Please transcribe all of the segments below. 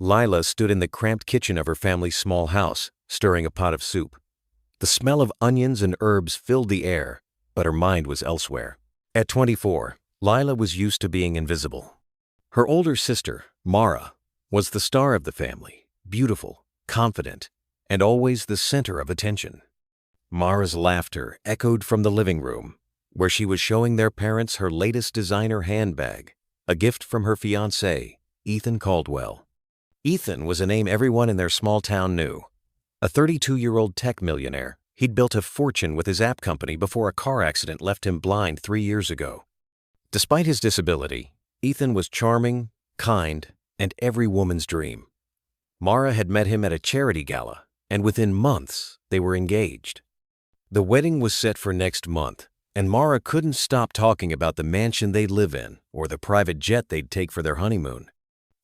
Lila stood in the cramped kitchen of her family's small house, stirring a pot of soup. The smell of onions and herbs filled the air, but her mind was elsewhere. At 24, Lila was used to being invisible. Her older sister, Mara, was the star of the family, beautiful, confident, and always the center of attention. Mara's laughter echoed from the living room, where she was showing their parents her latest designer handbag, a gift from her fiancé, Ethan Caldwell. Ethan was a name everyone in their small town knew. A 32-year-old tech millionaire, he'd built a fortune with his app company before a car accident left him blind 3 years ago. Despite his disability, Ethan was charming, kind, and every woman's dream. Mara had met him at a charity gala, and within months, they were engaged. The wedding was set for next month, and Mara couldn't stop talking about the mansion they'd live in or the private jet they'd take for their honeymoon.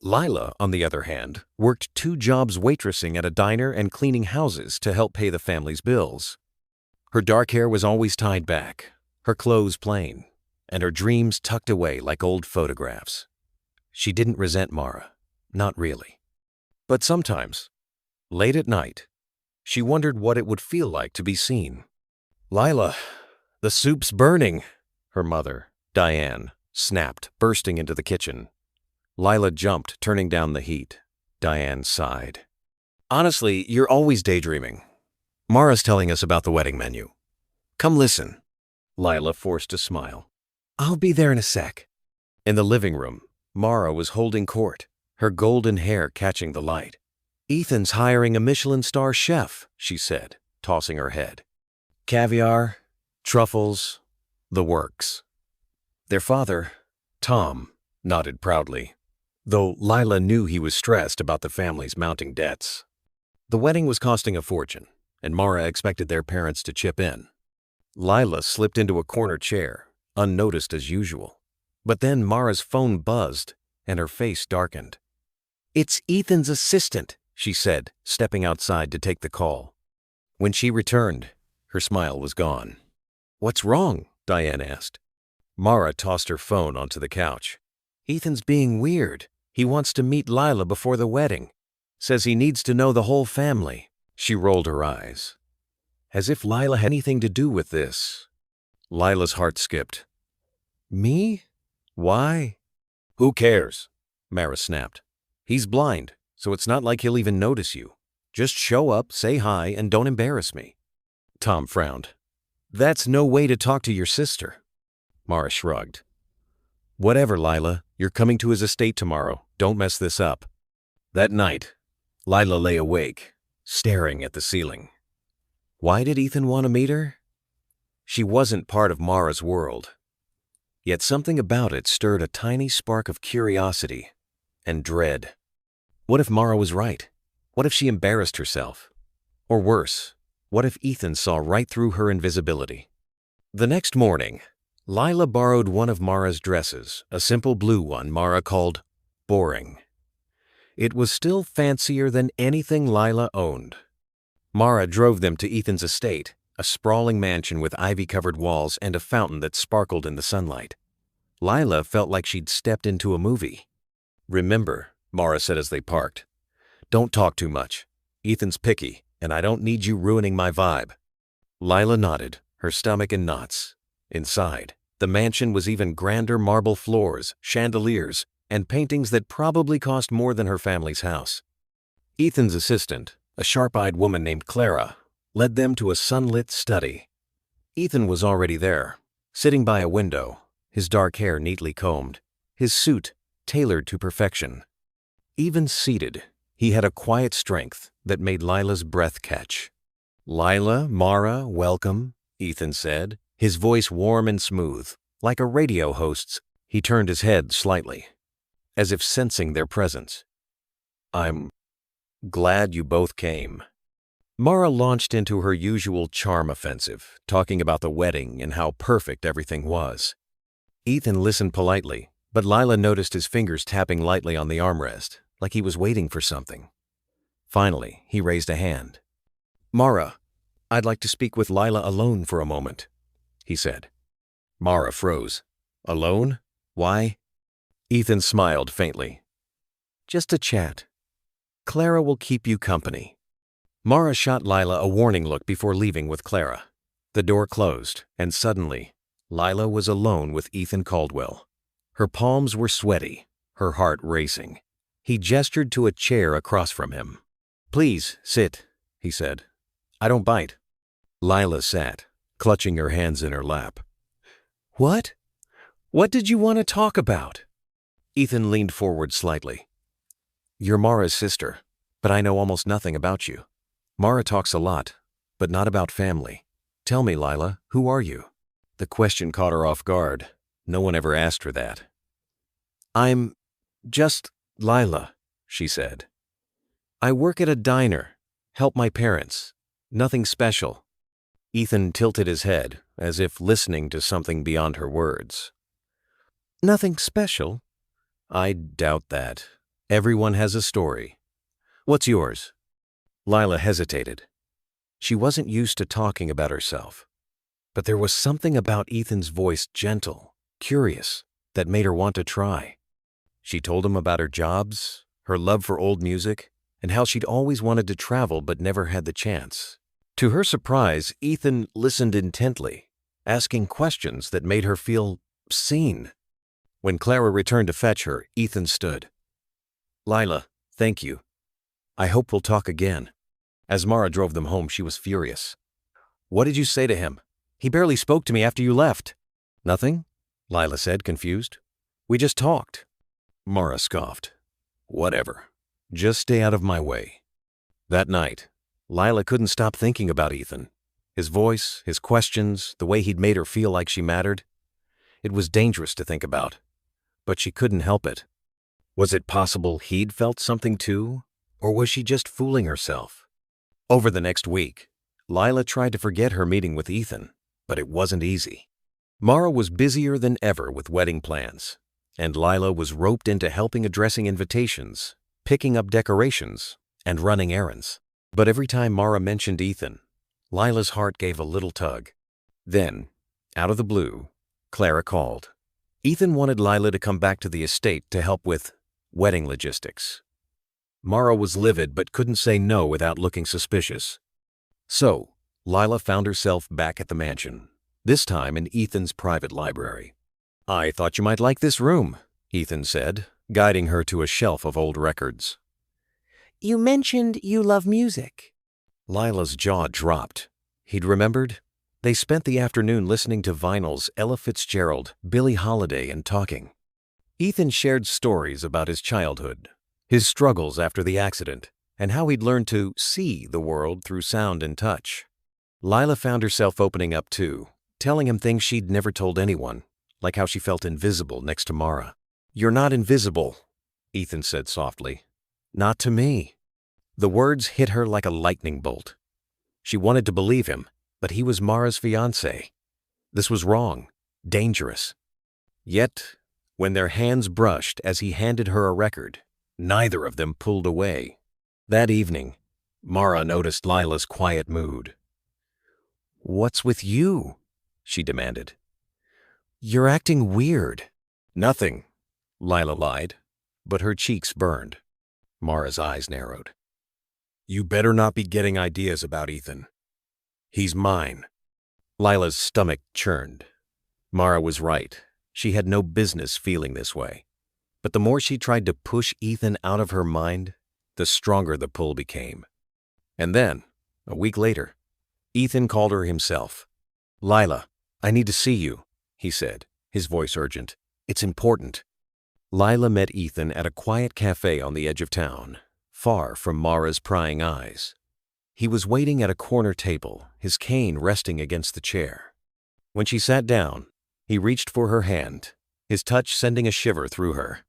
Lila, on the other hand, worked 2 jobs waitressing at a diner and cleaning houses to help pay the family's bills. Her dark hair was always tied back, her clothes plain, and her dreams tucked away like old photographs. She didn't resent Mara, not really. But sometimes, late at night, she wondered what it would feel like to be seen. "Lila, the soup's burning," her mother, Diane, snapped, bursting into the kitchen. Lila jumped, turning down the heat. Diane sighed. "Honestly, you're always daydreaming. Mara's telling us about the wedding menu. Come listen." Lila forced a smile. "I'll be there in a sec." In the living room, Mara was holding court, her golden hair catching the light. "Ethan's hiring a Michelin star chef," she said, tossing her head. "Caviar, truffles, the works." Their father, Tom, nodded proudly, though Lila knew he was stressed about the family's mounting debts. The wedding was costing a fortune, and Mara expected their parents to chip in. Lila slipped into a corner chair, unnoticed as usual. But then Mara's phone buzzed, and her face darkened. "It's Ethan's assistant," she said, stepping outside to take the call. When she returned, her smile was gone. "What's wrong?" Diane asked. Mara tossed her phone onto the couch. "Ethan's being weird. He wants to meet Lila before the wedding. Says he needs to know the whole family." She rolled her eyes. As if Lila had anything to do with this. Lila's heart skipped. "Me? Why?" "Who cares?" Mara snapped. "He's blind, so it's not like he'll even notice you. Just show up, say hi, and don't embarrass me." Tom frowned. "That's no way to talk to your sister." Mara shrugged. "Whatever, Lila. You're coming to his estate tomorrow. Don't mess this up." That night, Lila lay awake, staring at the ceiling. Why did Ethan want to meet her? She wasn't part of Mara's world. Yet something about it stirred a tiny spark of curiosity and dread. What if Mara was right? What if she embarrassed herself? Or worse, what if Ethan saw right through her invisibility? The next morning, Lila borrowed one of Mara's dresses, a simple blue one Mara called boring. It was still fancier than anything Lila owned. Mara drove them to Ethan's estate, a sprawling mansion with ivy-covered walls and a fountain that sparkled in the sunlight. Lila felt like she'd stepped into a movie. "Remember," Mara said as they parked, "don't talk too much. Ethan's picky, and I don't need you ruining my vibe." Lila nodded, her stomach in knots. Inside, the mansion was even grander: marble floors, chandeliers, and paintings that probably cost more than her family's house. Ethan's assistant, a sharp-eyed woman named Clara, led them to a sunlit study. Ethan was already there, sitting by a window, his dark hair neatly combed, his suit tailored to perfection. Even seated, he had a quiet strength that made Lila's breath catch. "Lila, Mara, welcome," Ethan said, his voice warm and smooth, like a radio host's. He turned his head slightly, as if sensing their presence. "I'm glad you both came." Mara launched into her usual charm offensive, talking about the wedding and how perfect everything was. Ethan listened politely, but Lila noticed his fingers tapping lightly on the armrest, like he was waiting for something. Finally, he raised a hand. "Mara, I'd like to speak with Lila alone for a moment," he said. Mara froze. "Alone? Why?" Ethan smiled faintly. "Just a chat. Clara will keep you company." Mara shot Lila a warning look before leaving with Clara. The door closed, and suddenly, Lila was alone with Ethan Caldwell. Her palms were sweaty, her heart racing. He gestured to a chair across from him. "Please, sit," he said. "I don't bite." Lila sat, clutching her hands in her lap. "What? What did you want to talk about?" Ethan leaned forward slightly. "You're Mara's sister, but I know almost nothing about you. Mara talks a lot, but not about family. Tell me, Lila, who are you?" The question caught her off guard. No one ever asked her that. "I'm just Lila," she said. "I work at a diner, help my parents. Nothing special." Ethan tilted his head, as if listening to something beyond her words. "Nothing special? I doubt that. Everyone has a story. What's yours?" Lila hesitated. She wasn't used to talking about herself. But there was something about Ethan's voice, gentle, curious, that made her want to try. She told him about her jobs, her love for old music, and how she'd always wanted to travel but never had the chance. To her surprise, Ethan listened intently, asking questions that made her feel seen. When Clara returned to fetch her, Ethan stood. "Lila, thank you. I hope we'll talk again." As Mara drove them home, she was furious. "What did you say to him? He barely spoke to me after you left." "Nothing?" Lila said, confused. "We just talked." Mara scoffed. "Whatever. Just stay out of my way." That night, Lila couldn't stop thinking about Ethan. His voice, his questions, the way he'd made her feel like she mattered. It was dangerous to think about, but she couldn't help it. Was it possible he'd felt something too, or was she just fooling herself? Over the next week, Lila tried to forget her meeting with Ethan, but it wasn't easy. Mara was busier than ever with wedding plans, and Lila was roped into helping addressing invitations, picking up decorations, and running errands. But every time Mara mentioned Ethan, Lila's heart gave a little tug. Then, out of the blue, Clara called. Ethan wanted Lila to come back to the estate to help with wedding logistics. Mara was livid but couldn't say no without looking suspicious. So, Lila found herself back at the mansion, this time in Ethan's private library. "I thought you might like this room," Ethan said, guiding her to a shelf of old records. "You mentioned you love music." Lila's jaw dropped. He'd remembered. They spent the afternoon listening to vinyls, Ella Fitzgerald, Billie Holiday, and talking. Ethan shared stories about his childhood, his struggles after the accident, and how he'd learned to see the world through sound and touch. Lila found herself opening up too, telling him things she'd never told anyone, like how she felt invisible next to Mara. "You're not invisible," Ethan said softly. "Not to me." The words hit her like a lightning bolt. She wanted to believe him, but he was Mara's fiancé. This was wrong, dangerous. Yet, when their hands brushed as he handed her a record, neither of them pulled away. That evening, Mara noticed Lila's quiet mood. "What's with you?" she demanded. "You're acting weird." "Nothing," Lila lied, but her cheeks burned. Mara's eyes narrowed. "You better not be getting ideas about Ethan. He's mine." Lila's stomach churned. Mara was right. She had no business feeling this way. But the more she tried to push Ethan out of her mind, the stronger the pull became. And then, a week later, Ethan called her himself. "Lila, I need to see you," he said, his voice urgent. "It's important." Lila met Ethan at a quiet cafe on the edge of town, far from Mara's prying eyes. He was waiting at a corner table, his cane resting against the chair. When she sat down, he reached for her hand, his touch sending a shiver through her.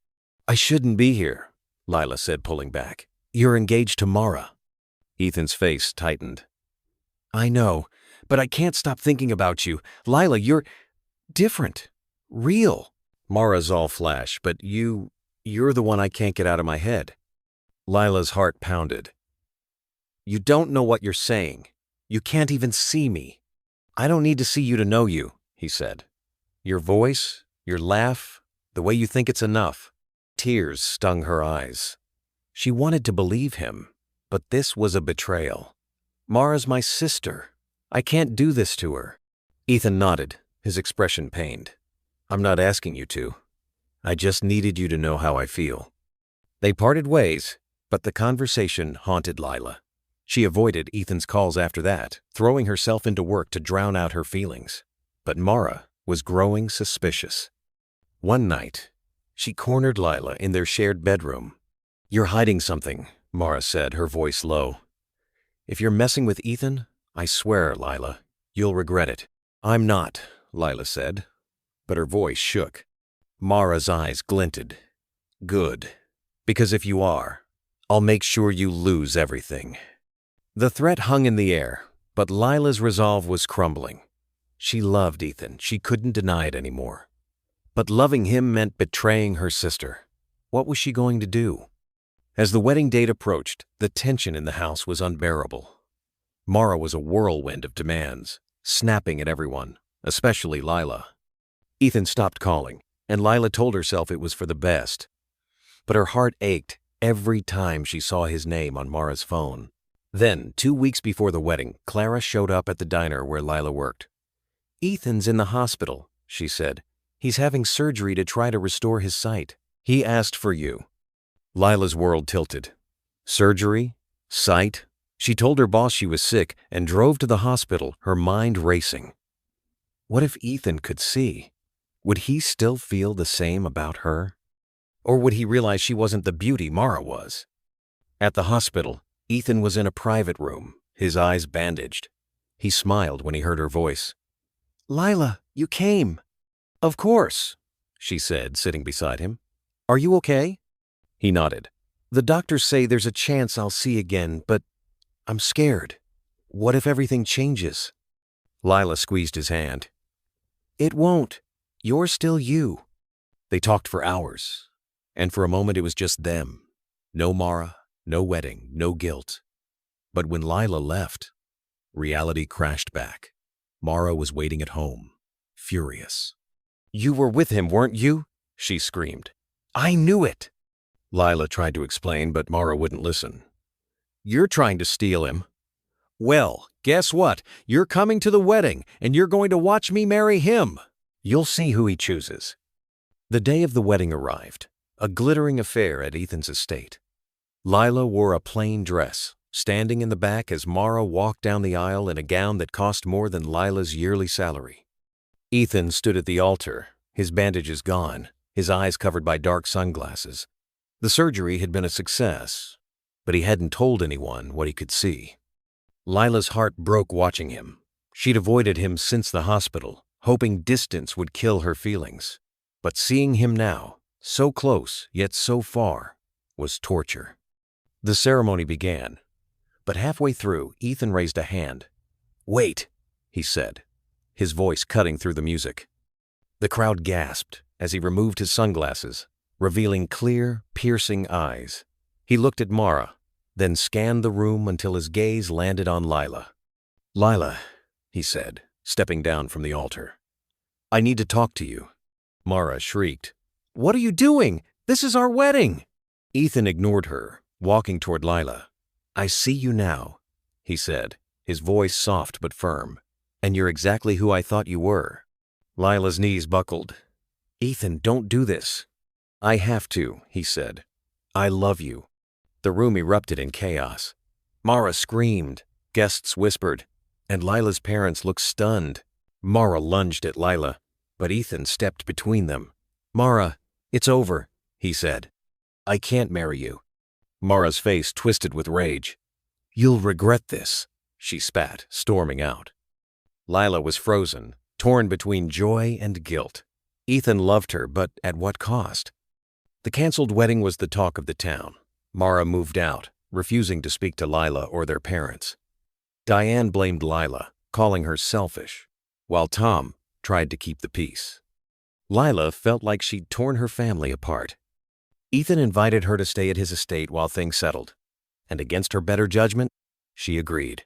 "I shouldn't be here," Lila said, pulling back. "You're engaged to Mara." Ethan's face tightened. "I know, but I can't stop thinking about you. Lila, you're different. Real. Mara's all flash, but you're the one I can't get out of my head." Lila's heart pounded. "You don't know what you're saying. You can't even see me." "I don't need to see you to know you," he said. "Your voice, your laugh, the way you think it's enough." Tears stung her eyes. She wanted to believe him, but this was a betrayal. "Mara's my sister. I can't do this to her." Ethan nodded, his expression pained. "I'm not asking you to. I just needed you to know how I feel." They parted ways, but the conversation haunted Lila. She avoided Ethan's calls after that, throwing herself into work to drown out her feelings. But Mara was growing suspicious. One night, she cornered Lila in their shared bedroom. "You're hiding something," Mara said, her voice low. "If you're messing with Ethan, I swear, Lila, you'll regret it." "I'm not," Lila said, but her voice shook. Mara's eyes glinted. "Good, because if you are, I'll make sure you lose everything." The threat hung in the air, but Lila's resolve was crumbling. She loved Ethan. She couldn't deny it anymore. But loving him meant betraying her sister. What was she going to do? As the wedding date approached, the tension in the house was unbearable. Mara was a whirlwind of demands, snapping at everyone, especially Lila. Ethan stopped calling, and Lila told herself it was for the best. But her heart ached every time she saw his name on Mara's phone. Then, 2 weeks before the wedding, Clara showed up at the diner where Lila worked. "Ethan's in the hospital," she said. "He's having surgery to try to restore his sight. He asked for you." Lila's world tilted. Surgery? Sight? She told her boss she was sick and drove to the hospital, her mind racing. What if Ethan could see? Would he still feel the same about her? Or would he realize she wasn't the beauty Mara was? At the hospital, Ethan was in a private room, his eyes bandaged. He smiled when he heard her voice. "Lila, you came." "Of course," she said, sitting beside him. "Are you okay?" He nodded. "The doctors say there's a chance I'll see again, but I'm scared. What if everything changes?" Lila squeezed his hand. "It won't. You're still you." They talked for hours, and for a moment it was just them. No Mara, no wedding, no guilt. But when Lila left, reality crashed back. Mara was waiting at home, furious. "You were with him, weren't you?" she screamed. "I knew it." Lila tried to explain, but Mara wouldn't listen. "You're trying to steal him." "Well, guess what? You're coming to the wedding, and you're going to watch me marry him. You'll see who he chooses." The day of the wedding arrived, a glittering affair at Ethan's estate. Lila wore a plain dress, standing in the back as Mara walked down the aisle in a gown that cost more than Lila's yearly salary. Ethan stood at the altar, his bandages gone, his eyes covered by dark sunglasses. The surgery had been a success, but he hadn't told anyone what he could see. Lila's heart broke watching him. She'd avoided him since the hospital, hoping distance would kill her feelings. But seeing him now, so close yet so far, was torture. The ceremony began, but halfway through, Ethan raised a hand. "Wait," he said, his voice cutting through the music. The crowd gasped as he removed his sunglasses, revealing clear, piercing eyes. He looked at Mara, then scanned the room until his gaze landed on Lila. "Lila," he said, stepping down from the altar. "I need to talk to you." Mara shrieked. "What are you doing? This is our wedding!" Ethan ignored her, walking toward Lila. "I see you now," he said, his voice soft but firm. "And you're exactly who I thought you were." Lila's knees buckled. "Ethan, don't do this." "I have to," he said. "I love you." The room erupted in chaos. Mara screamed, guests whispered, and Lila's parents looked stunned. Mara lunged at Lila, but Ethan stepped between them. "Mara, it's over," he said. "I can't marry you." Mara's face twisted with rage. "You'll regret this," she spat, storming out. Lila was frozen, torn between joy and guilt. Ethan loved her, but at what cost? The canceled wedding was the talk of the town. Mara moved out, refusing to speak to Lila or their parents. Diane blamed Lila, calling her selfish, while Tom tried to keep the peace. Lila felt like she'd torn her family apart. Ethan invited her to stay at his estate while things settled, and against her better judgment, she agreed.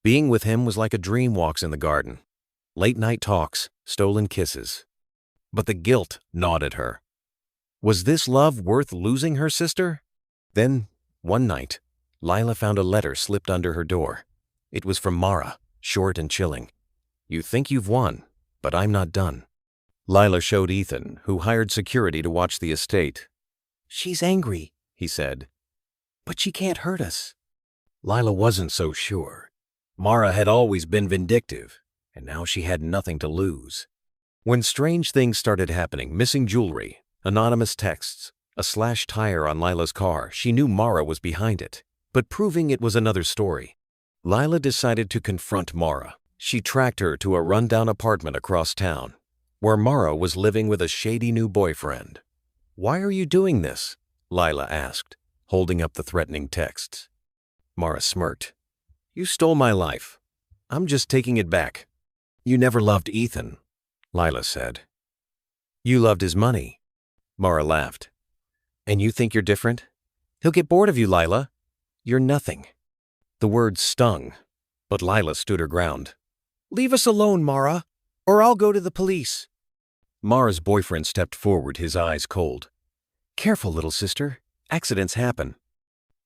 Being with him was like a dream walks in the garden. Late-night talks, stolen kisses. But the guilt gnawed at her. Was this love worth losing her sister? Then One night, Lila found a letter slipped under her door. It was from Mara, short and chilling. "You think you've won, but I'm not done." Lila showed Ethan, who hired security to watch the estate. She's angry, He said. but she can't hurt us. Lila wasn't so sure. Mara had always been vindictive, and now she had nothing to lose. When strange things started happening, missing jewelry, anonymous texts, a slashed tire on Lila's car, she knew Mara was behind it, but proving it was another story. Lila decided to confront Mara. She tracked her to a rundown apartment across town, where Mara was living with a shady new boyfriend. "Why are you doing this?" Lila asked, holding up the threatening texts. Mara smirked. "You stole my life. I'm just taking it back." "You never loved Ethan," Lila said. "You loved his money." Mara laughed. "And you think you're different? He'll get bored of you, Lila. You're nothing." The words stung, but Lila stood her ground. Leave us alone, Mara, or I'll go to the police. Mara's boyfriend stepped forward, his eyes cold. "Careful, little sister. Accidents happen."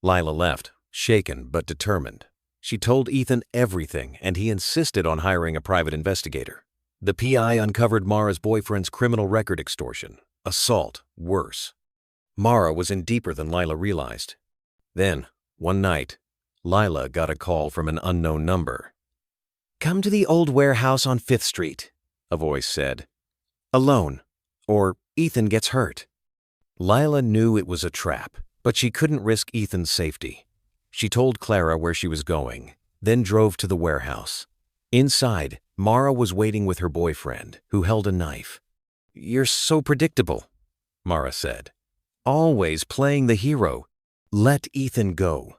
Lila left, shaken but determined. She told Ethan everything, and he insisted on hiring a private investigator. The PI uncovered Mara's boyfriend's criminal record: extortion, assault, worse. Mara was in deeper than Lila realized. Then, one night, Lila got a call from an unknown number. "Come to the old warehouse on 5th Street, a voice said. alone, or Ethan gets hurt." Lila knew it was a trap, but she couldn't risk Ethan's safety. She told Clara where she was going, then drove to the warehouse. Inside, Mara was waiting with her boyfriend, who held a knife. "You're so predictable," Mara said. "Always playing the hero." "Let Ethan go,"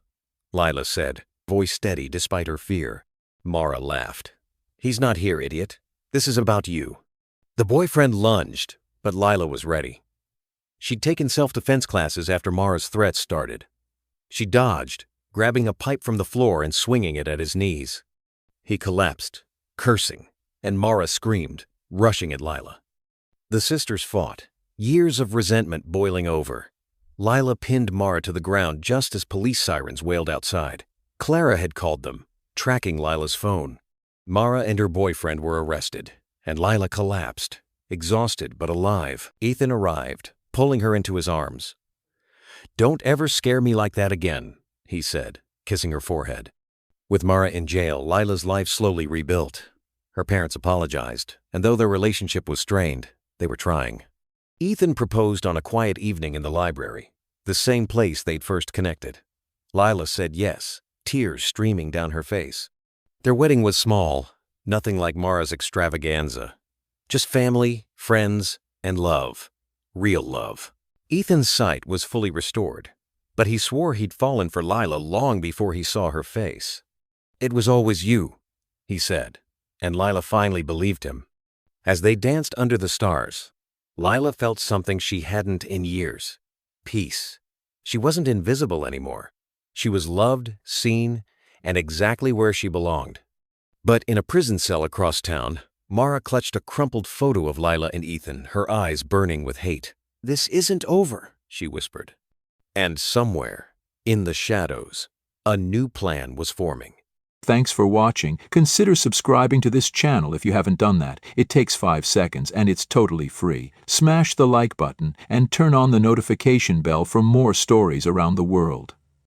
Lila said, voice steady despite her fear. Mara laughed. "He's not here, idiot. This is about you." The boyfriend lunged, but Lila was ready. She'd taken self-defense classes after Mara's threats started. She dodged, grabbing a pipe from the floor and swinging it at his knees. He collapsed, cursing, and Mara screamed, rushing at Lila. The sisters fought, years of resentment boiling over. Lila pinned Mara to the ground just as police sirens wailed outside. Clara had called them, tracking Lila's phone. Mara and her boyfriend were arrested, and Lila collapsed, exhausted but alive. Ethan arrived, pulling her into his arms. "Don't ever scare me like that again," he said, kissing her forehead. With Mara in jail, Lila's life slowly rebuilt. Her parents apologized, and though their relationship was strained, they were trying. Ethan proposed on a quiet evening in the library, the same place they'd first connected. Lila said yes, tears streaming down her face. Their wedding was small, nothing like Mara's extravaganza. Just family, friends, and love. Real love. Ethan's sight was fully restored, but he swore he'd fallen for Lila long before he saw her face. "It was always you," he said, and Lila finally believed him. As they danced under the stars, Lila felt something she hadn't in years. Peace. She wasn't invisible anymore. She was loved, seen, and exactly where she belonged. But in a prison cell across town, Mara clutched a crumpled photo of Lila and Ethan, her eyes burning with hate. "This isn't over," she whispered. And somewhere, in the shadows, a new plan was forming. Thanks for watching. Consider subscribing to this channel if you haven't done that. It takes 5 seconds and it's totally free. Smash the like button and turn on the notification bell for more stories around the world.